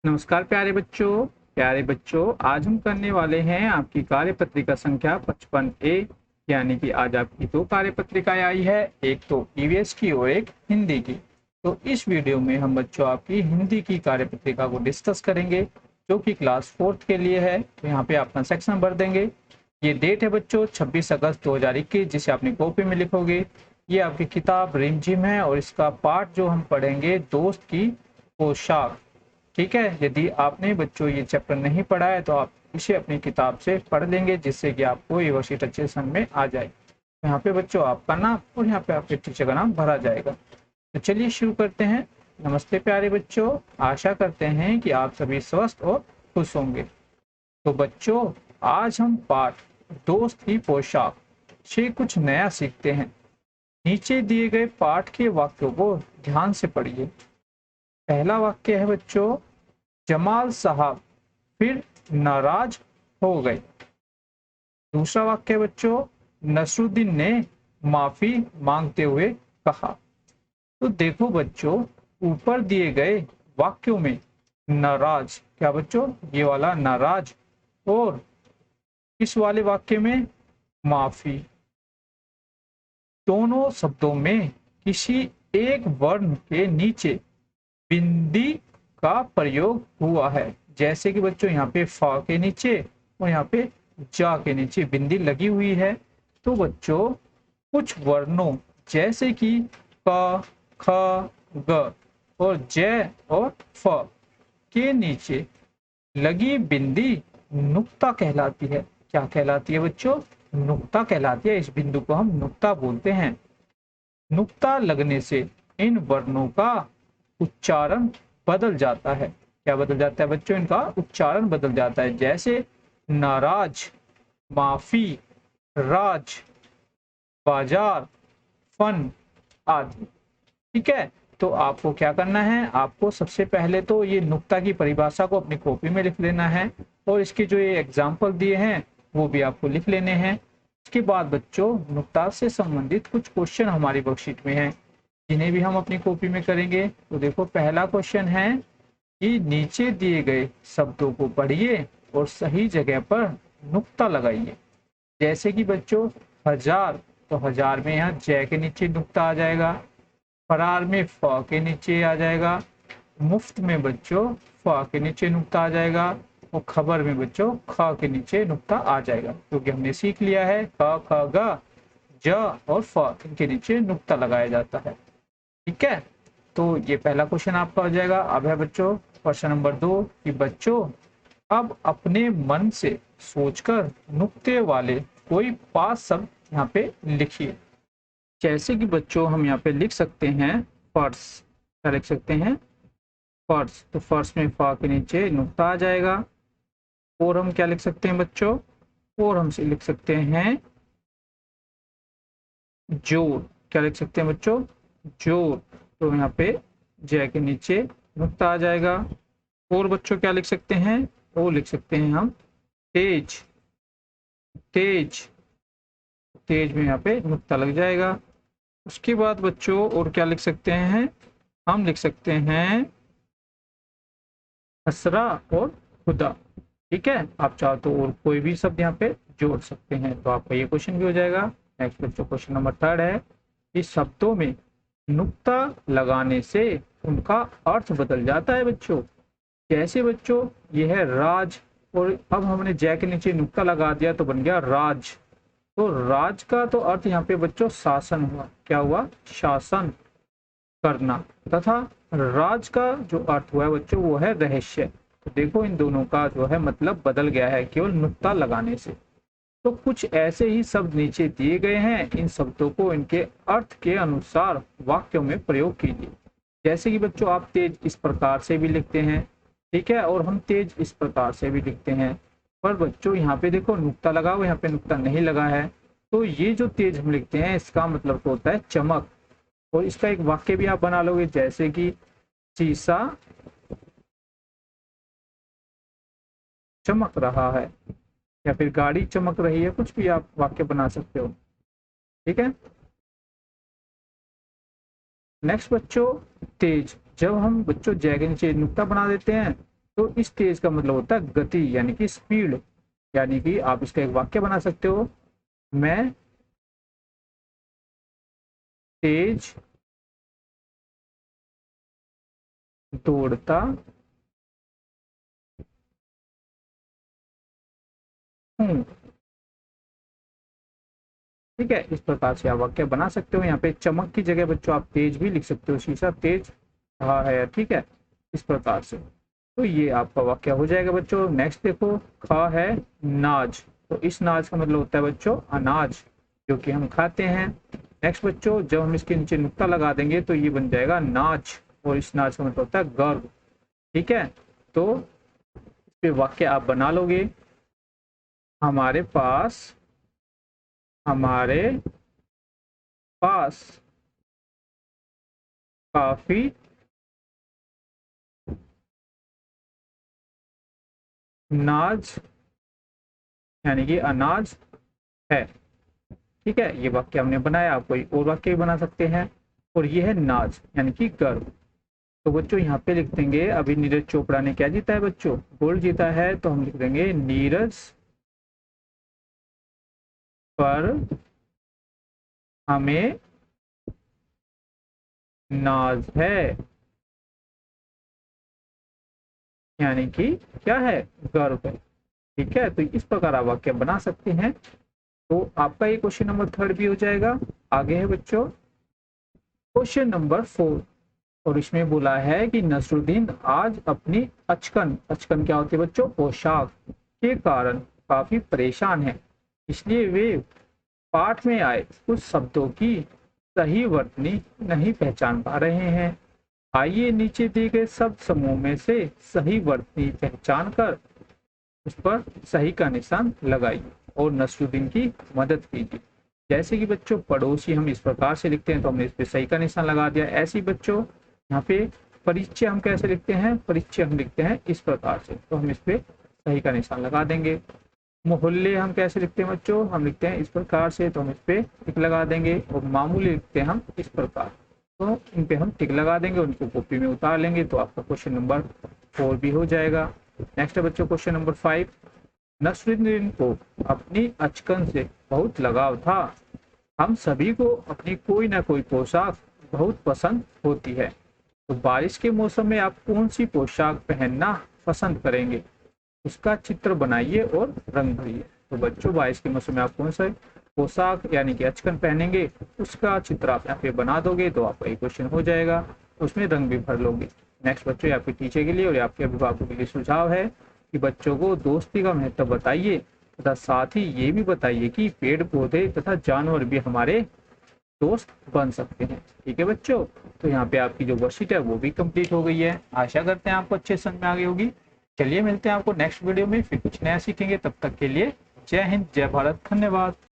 नमस्कार प्यारे बच्चों आज हम करने वाले हैं आपकी कार्यपत्रिका संख्या 55A। यानी कि आज आपकी दो कार्यपत्रिकाएं आई है, एक तो ईवीएस की और एक हिंदी की। तो इस वीडियो में हम बच्चों आपकी हिंदी की कार्यपत्रिका को डिस्कस करेंगे जो कि क्लास 4th के लिए है। तो यहाँ पे अपना सेक्शन भर देंगे। ये डेट है बच्चों 26 अगस्त 2021, जिसे अपनी कॉपी में लिखोगे। ये आपकी किताब रिमझिम है और इसका पाठ जो हम पढ़ेंगे दोस्त की पोशाक। ठीक है, यदि आपने बच्चों ये चैप्टर नहीं पढ़ा है तो आप इसे अपनी किताब से पढ़ लेंगे, जिससे कि आपको ये वर्कशीट अच्छे सन में आ जाए। यहाँ पे बच्चों आपका नाम और यहाँ पे आपके टीचर का नाम भरा जाएगा। तो चलिए शुरू करते हैं। नमस्ते प्यारे बच्चों, आशा करते हैं कि आप सभी स्वस्थ और खुश होंगे। तो बच्चों आज हम पाठ दोस्त की पोशाक से कुछ नया सीखते हैं। नीचे दिए गए पाठ के वाक्यों को ध्यान से पढ़िए। पहला वाक्य है बच्चों, जमाल साहब फिर नाराज हो गए। दूसरा वाक्य बच्चों, नसरुद्दीन ने माफी मांगते हुए कहा। तो देखो बच्चों, ऊपर दिए गए वाक्यों में नाराज, क्या बच्चों, ये वाला नाराज, और इस वाले वाक्य में माफी, दोनों शब्दों में किसी एक वर्ण के नीचे बिंदी का प्रयोग हुआ है। जैसे कि बच्चों यहाँ पे फा के नीचे और यहाँ पे जा के नीचे बिंदी लगी हुई है। तो बच्चों कुछ वर्णों जैसे कि क, ख, ग और ज और फ के नीचे लगी बिंदी नुक्ता कहलाती है। क्या कहलाती है बच्चों? नुक्ता कहलाती है। इस बिंदु को हम नुक्ता बोलते हैं। नुक्ता लगने से इन वर्णों का उच्चारण बदल जाता है। क्या बदल जाता है बच्चों? इनका उच्चारण बदल जाता है। जैसे नाराज, माफी, राज, बाजार, फन आदि। ठीक है, तो आपको क्या करना है, आपको सबसे पहले तो ये नुक्ता की परिभाषा को अपनी कॉपी में लिख लेना है और इसके जो ये एग्जाम्पल दिए हैं वो भी आपको लिख लेने हैं। इसके बाद बच्चों नुक्ता से संबंधित कुछ क्वेश्चन हमारी वर्कशीट में हैं, जिन्हें भी हम अपनी कॉपी में करेंगे। तो देखो, पहला क्वेश्चन है कि नीचे दिए गए शब्दों को पढ़िए और सही जगह पर नुक्ता लगाइए। जैसे कि बच्चों हजार, तो हजार में यहाँ जय के नीचे नुक्ता आ जाएगा। फरार में फ के नीचे आ जाएगा। मुफ्त में बच्चों फ के नीचे नुक्ता आ जाएगा। और खबर में बच्चों ख के नीचे नुक्ता आ जाएगा, क्योंकि हमने सीख लिया है क, ख, ग, ज और फ, इनके नीचे नुक्ता लगाया जाता है। ठीक है, तो ये पहला क्वेश्चन आपका हो जाएगा। अब है बच्चों क्वेश्चन नंबर 2 कि बच्चों अब अपने मन से सोचकर नुक्ते वाले कोई 5 शब्द यहाँ पे लिखिए। जैसे कि बच्चों हम यहाँ पे लिख सकते हैं फर्श। क्या लिख सकते हैं? फर्श। तो फर्श में फा के नीचे नुक्ता आ जाएगा। और हम क्या लिख सकते हैं बच्चों? और हम लिख सकते हैं जोर। क्या लिख सकते हैं बच्चों? जोर। तो यहाँ पे जय के नीचे नुक्ता आ जाएगा। और बच्चों क्या लिख सकते हैं? वो लिख सकते हैं हम तेज। तेज, तेज में यहाँ पे नुक्ता लग जाएगा। उसके बाद बच्चों और क्या लिख सकते हैं? हम लिख सकते हैं असरा और खुदा। ठीक है, आप चाहो तो और कोई भी शब्द यहाँ पे जोड़ सकते हैं। तो आपका ये क्वेश्चन भी हो जाएगा। नेक्स्ट बच्चों क्वेश्चन नंबर 3 है, इस शब्दों में नुक्ता लगाने से उनका अर्थ बदल जाता है बच्चों। जैसे बच्चों यह है राज, और अब हमने जय के नीचे नुक्ता लगा दिया तो बन गया राज। तो राज का तो अर्थ यहाँ पे बच्चों शासन हुआ। क्या हुआ? शासन करना। तथा राज का जो अर्थ हुआ है बच्चों वो है रहस्य। तो देखो इन दोनों का जो है मतलब बदल गया है केवल नुक्ता लगाने से। तो कुछ ऐसे ही शब्द नीचे दिए गए हैं, इन शब्दों को इनके अर्थ के अनुसार वाक्यों में प्रयोग कीजिए। जैसे कि बच्चों आप तेज इस प्रकार से भी लिखते हैं, ठीक है, और हम तेज इस प्रकार से भी लिखते हैं। पर बच्चों यहाँ पे देखो नुक्ता लगा हुआ, यहाँ पे नुक्ता नहीं लगा है। तो ये जो तेज हम लिखते हैं इसका मतलब तो होता है चमक। और इसका एक वाक्य भी आप बना लोगे, जैसे कि शीशा चमक रहा है, या फिर गाड़ी चमक रही है, कुछ भी आप वाक्य बना सकते हो। ठीक है, नेक्स्ट बच्चों तेज, जब हम बच्चों जय के नीचे नुक्ता बना देते हैं तो इस तेज का मतलब होता है गति यानी कि स्पीड। यानी कि आप इसका एक वाक्य बना सकते हो, मैं तेज दौड़ता हूँ। ठीक है, इस प्रकार से आप वाक्य बना सकते हो। यहाँ पे चमक की जगह बच्चों आप तेज भी लिख सकते हो, शीशा तेज रहा है। ठीक है, इस प्रकार से। तो ये आपका वाक्य हो जाएगा बच्चों। नेक्स्ट देखो, खा है नाज। तो इस नाज का मतलब होता है बच्चों अनाज, जो कि हम खाते हैं। नेक्स्ट बच्चों, जब हम इसके नीचे नुक्ता लगा देंगे तो ये बन जाएगा नाच, और इस नाच का मतलब होता है गर्व। ठीक है, तो इस पे वाक्य आप बना लोगे, हमारे पास, हमारे पास काफी नाज यानी कि अनाज है। ठीक है, ये वाक्य हमने बनाया। आप कोई और वाक्य भी बना सकते हैं। और ये है नाज यानी कि गर्व। तो बच्चों यहाँ पे लिख देंगे, अभी नीरज चोपड़ा ने क्या जीता है बच्चों, गोल्ड जीता है। तो हम लिख देंगे नीरज पर हमें नाज है, यानी कि क्या है, गर्व है। ठीक है, तो इस प्रकार आप वाक्य बना सकते हैं। तो आपका ये क्वेश्चन नंबर 3 भी हो जाएगा। आगे है बच्चों क्वेश्चन नंबर 4, और इसमें बोला है कि नसरुद्दीन आज अपनी अचकन, अचकन क्या होती है बच्चों, पोशाक के कारण काफी परेशान है, इसलिए वे पाठ में आए कुछ शब्दों की सही वर्तनी नहीं पहचान पा रहे हैं। आइए नीचे दिए गए शब्द समूह में से सही वर्तनी पहचान कर उस पर सही का निशान लगाइए और नसरुद्दीन की मदद कीजिए। जैसे कि बच्चों पड़ोसी हम इस प्रकार से लिखते हैं, तो हमने इस पे सही का निशान लगा दिया। ऐसे ही बच्चों यहाँ पे परिचय हम कैसे लिखते हैं, परिचय हम लिखते हैं इस प्रकार से, तो हम इस पे सही का निशान लगा देंगे। मोहल्ले हम कैसे लिखते हैं बच्चों, हम लिखते हैं इस प्रकार से, तो हम इस पे टिक लगा देंगे। और मामूली लिखते हैं हम इस प्रकार, तो इन पे हम टिक लगा देंगे, उनको कॉपी में उतार लेंगे। तो आपका क्वेश्चन नंबर 4 भी हो जाएगा। नेक्स्ट है बच्चों क्वेश्चन नंबर 5, नसरुद्दीन को अपनी अचकन से बहुत लगाव था। हम सभी को अपनी कोई ना कोई पोशाक बहुत पसंद होती है। तो बारिश के मौसम में आप कौन सी पोशाक पहनना पसंद करेंगे, उसका चित्र बनाइए और रंग भरिए। तो बच्चों बारिश के मौसम में आप कौन सा पोशाक यानी कि अचकन पहनेंगे, उसका चित्र आप यहाँ पे बना दोगे, तो आपका ये क्वेश्चन हो जाएगा। उसमें रंग भी भर लोगे। नेक्स्ट बच्चों आपके टीचर के लिए और आपके अभिभावकों के लिए सुझाव है कि बच्चों को दोस्ती का महत्व बताइए, तथा साथ ही ये भी बताइए कि पेड़ पौधे तथा जानवर भी हमारे दोस्त बन सकते हैं। ठीक है बच्चों, तो यहाँ पे आपकी जो वर्कशीट है वो भी कंप्लीट हो गई है। आशा करते हैं आपको अच्छे समझ में आ गई होगी। चलिए मिलते हैं आपको नेक्स्ट वीडियो में, फिर कुछ नया सीखेंगे। तब तक के लिए जय हिंद, जय भारत, धन्यवाद।